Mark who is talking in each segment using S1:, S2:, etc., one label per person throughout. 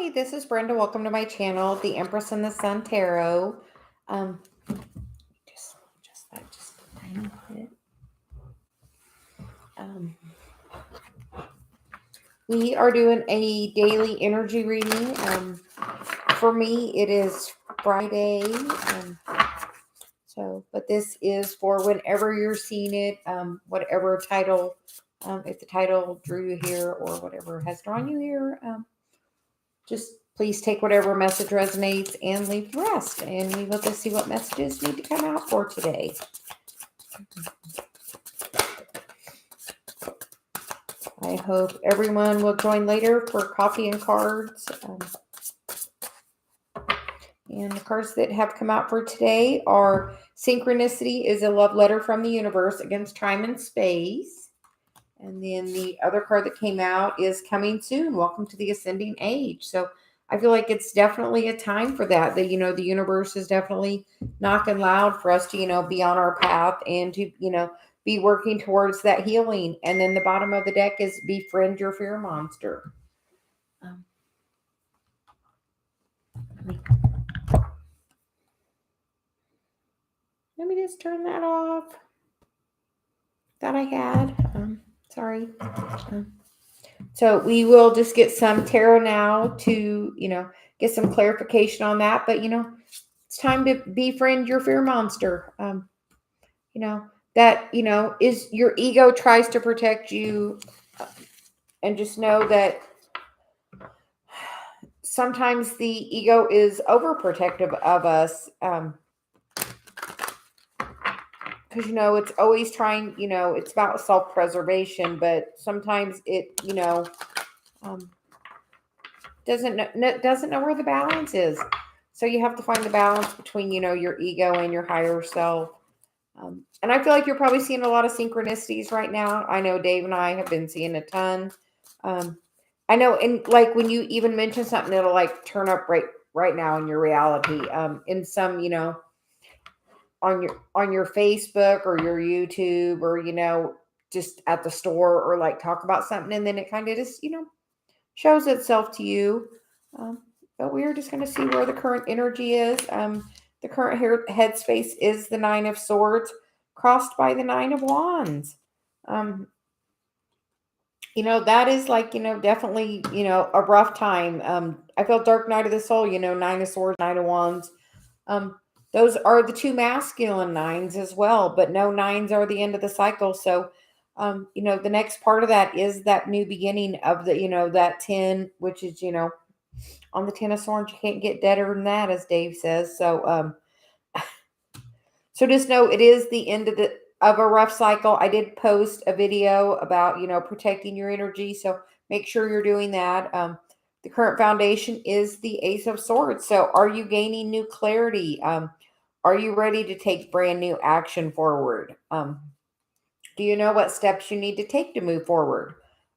S1: Hi, this is Brenda. Welcome to my channel, the Empress and the Sun Tarot. Just that, just a tiny bit. We are doing a daily energy reading. For me, it is Friday. But this is for whenever you're seeing it, whatever title, if the title drew you here or whatever has drawn you here, just please take whatever message resonates and leave the rest. And we will just see what messages need to come out for today. I hope everyone will join later for coffee and cards. And the cards that have come out for today are Synchronicity is a love letter from the universe against time and space. And then the other card that came out is Coming Soon. Welcome to the Ascending Age. So I feel like it's definitely a time for that. The universe is definitely knocking loud for us to, be on our path and to, be working towards that healing. And then the bottom of the deck is Befriend Your Fear Monster. Let me just turn that off. That I had. Sorry. So we will just get some tarot now to, get some clarification on that. But, it's time to befriend your fear monster. That, is your ego tries to protect you. And just know that sometimes the ego is overprotective of us. Because, it's always trying, it's about self-preservation, but sometimes it, doesn't know where the balance is. So you have to find the balance between, your ego and your higher self. And I feel like you're probably seeing a lot of synchronicities right now. I know Dave and I have been seeing a ton. I know, and like when you even mention something, it'll like turn up right now in your reality. In some, on your Facebook or your YouTube or, just at the store or like talk about something. And then it kind of just, shows itself to you. But we're just going to see where the current energy is. The current headspace is the Nine of Swords crossed by the Nine of Wands. That is like, definitely, a rough time. I feel Dark Night of the Soul, Nine of Swords, Nine of Wands. Those are the two masculine nines as well, but no nines are the end of the cycle. So, the next part of that is that new beginning of the, that 10, which is, on the 10 of Swords, you can't get deader than that, as Dave says. So, so just know it is the end of a rough cycle. I did post a video about, protecting your energy. So make sure you're doing that. The current foundation is the Ace of Swords. So are you gaining new clarity? Are you ready to take brand new action forward? Do you know what steps you need to take to move forward?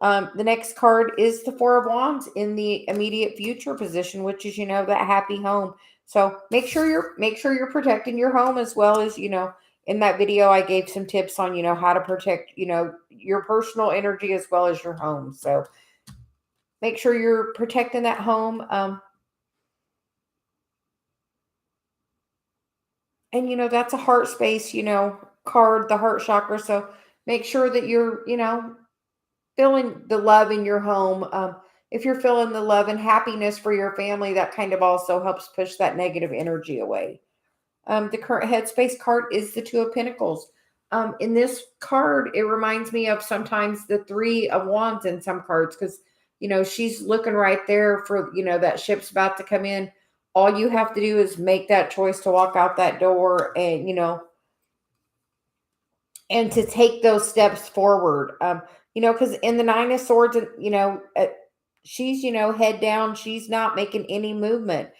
S1: The next card is the Four of Wands in the immediate future position, which is, that happy home. So make sure you're protecting your home as well as, in that video, I gave some tips on, how to protect, your personal energy as well as your home. So make sure you're protecting that home. And, that's a heart space, card, the heart chakra. So make sure that you're, feeling the love in your home. If you're feeling the love and happiness for your family, that kind of also helps push that negative energy away. The current headspace card is the Two of Pentacles. In this card, it reminds me of sometimes the Three of Wands in some cards because, she's looking right there for, that ship's about to come in. All you have to do is make that choice to walk out that door and, and to take those steps forward. Because in the Nine of Swords, she's, head down. She's not making any movement.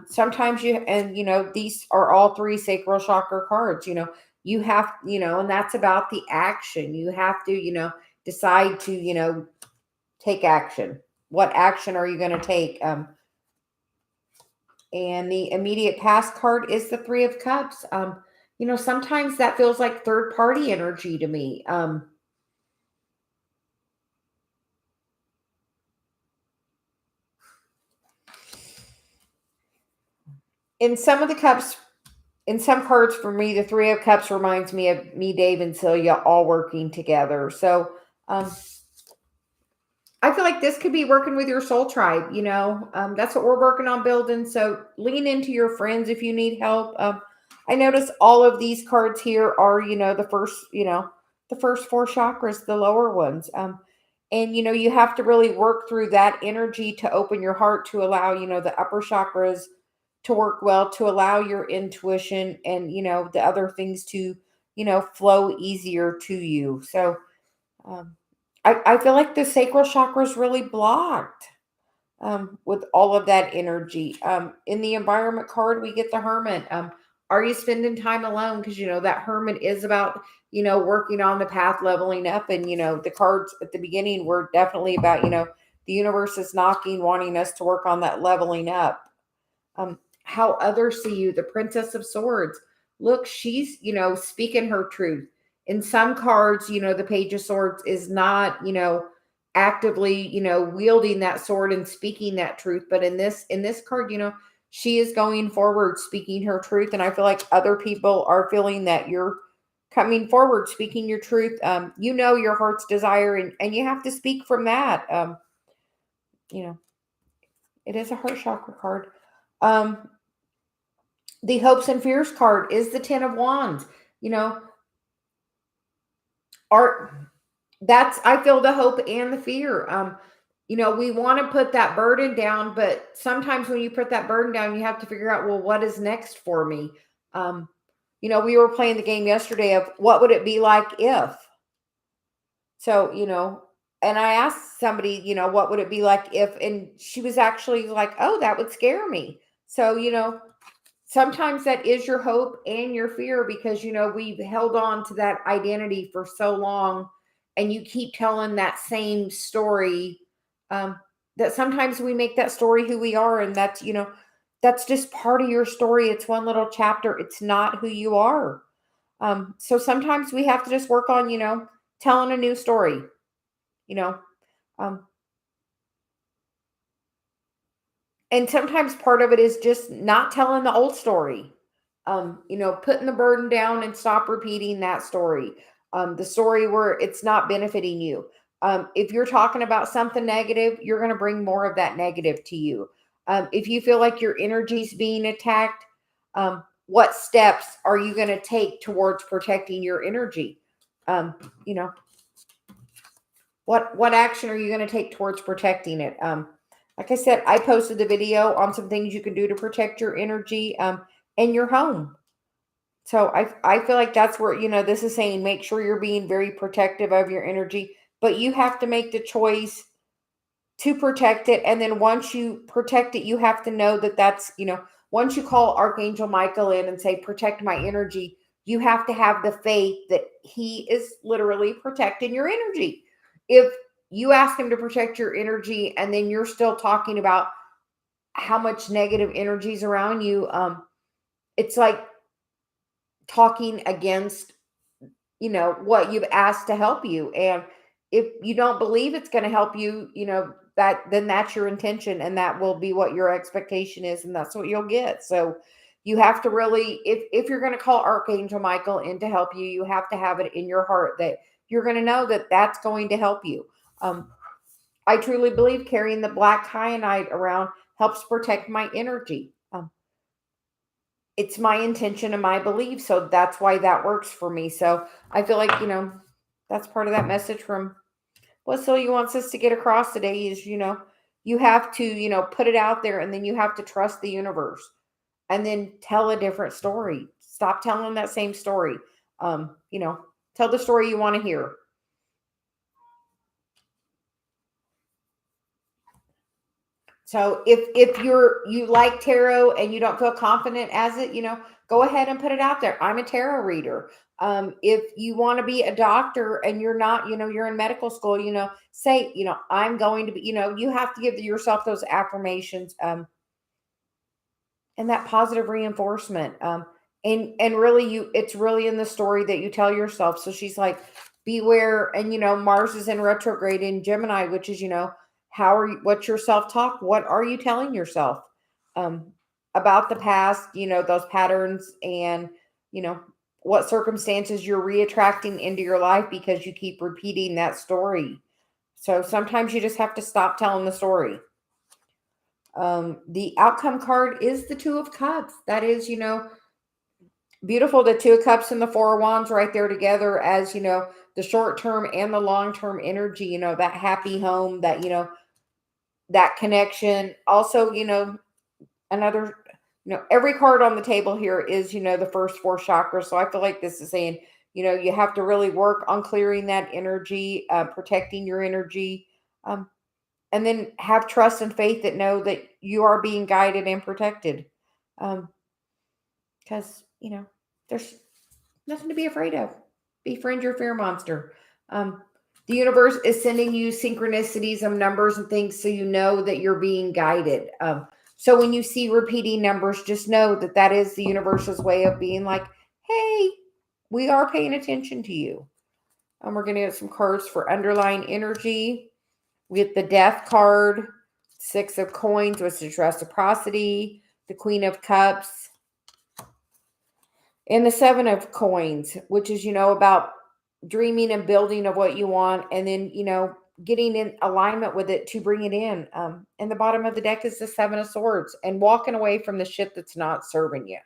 S1: Sometimes these are all three sacral chakra cards, you have, and that's about the action. You have to, decide to, take action. What action are you going to take? And the immediate past card is the Three of Cups. Sometimes that feels like third party energy to me. In some of the cups, in some cards for me, the Three of Cups reminds me of me, Dave, and Celia all working together. So um, I feel like this could be working with your soul tribe. That's what we're working on building. So lean into your friends if you need help. I notice all of these cards here are, the first four chakras, the lower ones. And you have to really work through that energy to open your heart to allow, the upper chakras to work well, to allow your intuition and, the other things to, flow easier to you. So, um, I feel like the sacral chakra is really blocked with all of that energy. In the environment card, we get the hermit. Are you spending time alone? Because, that hermit is about, working on the path, leveling up. And, the cards at the beginning were definitely about, the universe is knocking, wanting us to work on that leveling up. How others see you, the Princess of Swords. Look, she's, speaking her truth. In some cards, the Page of Swords is not, actively, wielding that sword and speaking that truth. But in this card, she is going forward, speaking her truth. And I feel like other people are feeling that you're coming forward, speaking your truth. Your heart's desire, and you have to speak from that. You know, it is a heart chakra card. Um, the hopes and fears card is the Ten of Wands. You know, art that's I feel the hope and the fear. We want to put that burden down, but sometimes when you put that burden down, you have to figure out, well, what is next for me? Um, we were playing the game yesterday of what would it be like if. So, and I asked somebody, what would it be like if, and she was actually like, oh, that would scare me. So, sometimes that is your hope and your fear because we've held on to that identity for so long, and you keep telling that same story, that sometimes we make that story who we are, and that's just part of your story. It's one little chapter. It's not who you are. So sometimes we have to just work on telling a new story. you know um, and sometimes part of it is just not telling the old story. Putting the burden down and stop repeating that story. The story where it's not benefiting you. If you're talking about something negative, you're going to bring more of that negative to you. If you feel like your energy's being attacked, what steps are you going to take towards protecting your energy? um, you know what action are you going to take towards protecting it? Like I said, I posted the video on some things you can do to protect your energy in your home. So I feel like that's where, this is saying make sure you're being very protective of your energy, but you have to make the choice to protect it. And then once you protect it, you have to know that once you call Archangel Michael in and say, protect my energy, you have to have the faith that he is literally protecting your energy. If you ask him to protect your energy and then you're still talking about how much negative energy is around you, it's like talking against what you've asked to help you. And if you don't believe it's going to help you, then that's your intention, and that will be what your expectation is, and that's what you'll get. So you have to really, if you're going to call Archangel Michael in to help you, you have to have it in your heart that you're going to know that that's going to help you. I truly believe carrying the black kyanite around helps protect my energy. It's my intention and my belief. So that's why that works for me. So I feel like, that's part of that message from what Celia wants us to get across today is, you have to, put it out there, and then you have to trust the universe and then tell a different story. Stop telling that same story. Tell the story you want to hear. So if you like tarot and you don't feel confident as it, go ahead and put it out there. I'm a tarot reader. If you want to be a doctor and you're not, you're in medical school, say, I'm going to be, you have to give yourself those affirmations, and that positive reinforcement. And really it's really in the story that you tell yourself. So she's like, beware. And Mars is in retrograde in Gemini, which is, what's your self-talk? What are you telling yourself? Um, about the past, those patterns and, you know, what circumstances you're reattracting into your life because you keep repeating that story. So sometimes you just have to stop telling the story. The outcome card is the Two of Cups. That is, beautiful. The Two of Cups and the Four of Wands right there together as, the short term and the long term energy, that happy home, that, that connection. Also, another, every card on the table here is, the first four chakras. So I feel like this is saying, you have to really work on clearing that energy, protecting your energy, and then have trust and faith that know that you are being guided and protected. Because, there's nothing to be afraid of. Befriend your fear monster. The universe is sending you synchronicities of numbers and things so you know that you're being guided. So when you see repeating numbers, just know that that is the universe's way of being like, hey, we are paying attention to you. We're going to get some cards for underlying energy. We get the Death card, Six of Coins, which is reciprocity, the Queen of Cups, and the Seven of Coins, which is, about dreaming and building of what you want, and then, getting in alignment with it to bring it in. And the bottom of the deck is the Seven of Swords, and walking away from the shit that's not serving you.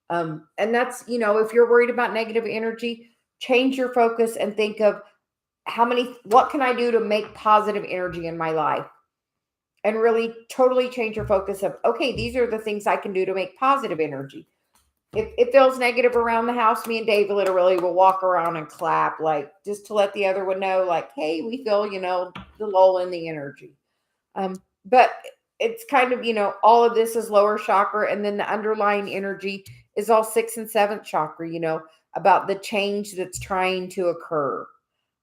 S1: And that's, if you're worried about negative energy, change your focus and think of what can I do to make positive energy in my life? And really totally change your focus of, okay, these are the things I can do to make positive energy. If it feels negative around the house, me and Dave literally will walk around and clap, like, just to let the other one know, like, hey, we feel, the lull in the energy. But it's kind of, all of this is lower chakra. And then the underlying energy is all 6th and 7th chakra, about the change that's trying to occur.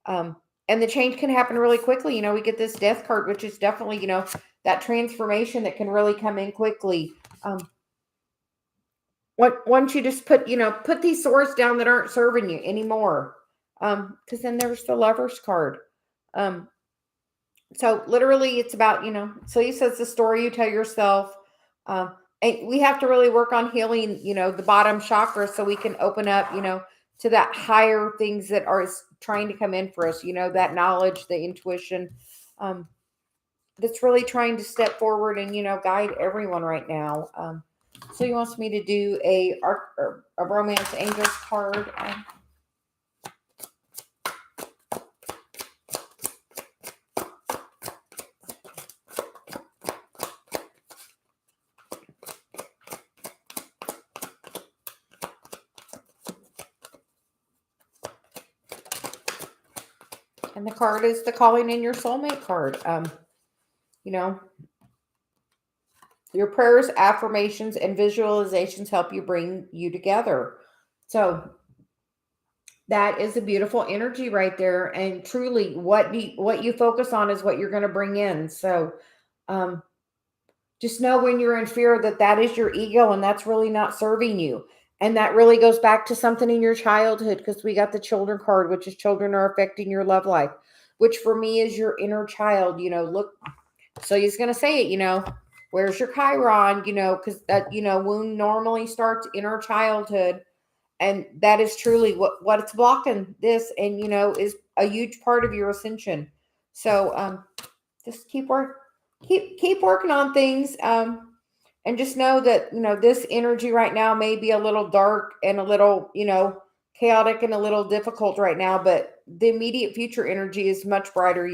S1: And the change can happen really quickly. We get this Death card, which is definitely, that transformation that can really come in quickly. Once you just put these swords down that aren't serving you anymore. Because then there's the Lover's card. So literally it's about, so he says the story you tell yourself. And we have to really work on healing, the bottom chakra so we can open up, to that higher things that are trying to come in for us, that knowledge, the intuition, that's really trying to step forward and, guide everyone right now. So he wants me to do a romance angels card. And the card is the Calling in Your Soulmate card. Your prayers, affirmations, and visualizations help you bring you together. So that is a beautiful energy right there. And truly, what you focus on is what you're going to bring in. So just know when you're in fear that is your ego and that's really not serving you. And that really goes back to something in your childhood, because we got the Children card, which is children are affecting your love life, which for me is your inner child. Look, so he's going to say it, where's your Chiron, because that, wound normally starts in our childhood. And that is truly what it's blocking this, and, is a huge part of your ascension. So just keep working on things. And just know that, this energy right now may be a little dark and a little, chaotic and a little difficult right now, but the immediate future energy is much brighter,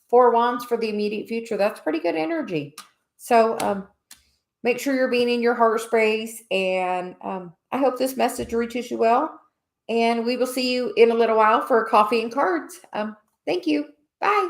S1: 4 wands for the immediate future. That's pretty good energy. So make sure you're being in your heart space. And I hope this message reaches you well. And we will see you in a little while for coffee and cards. Thank you. Bye.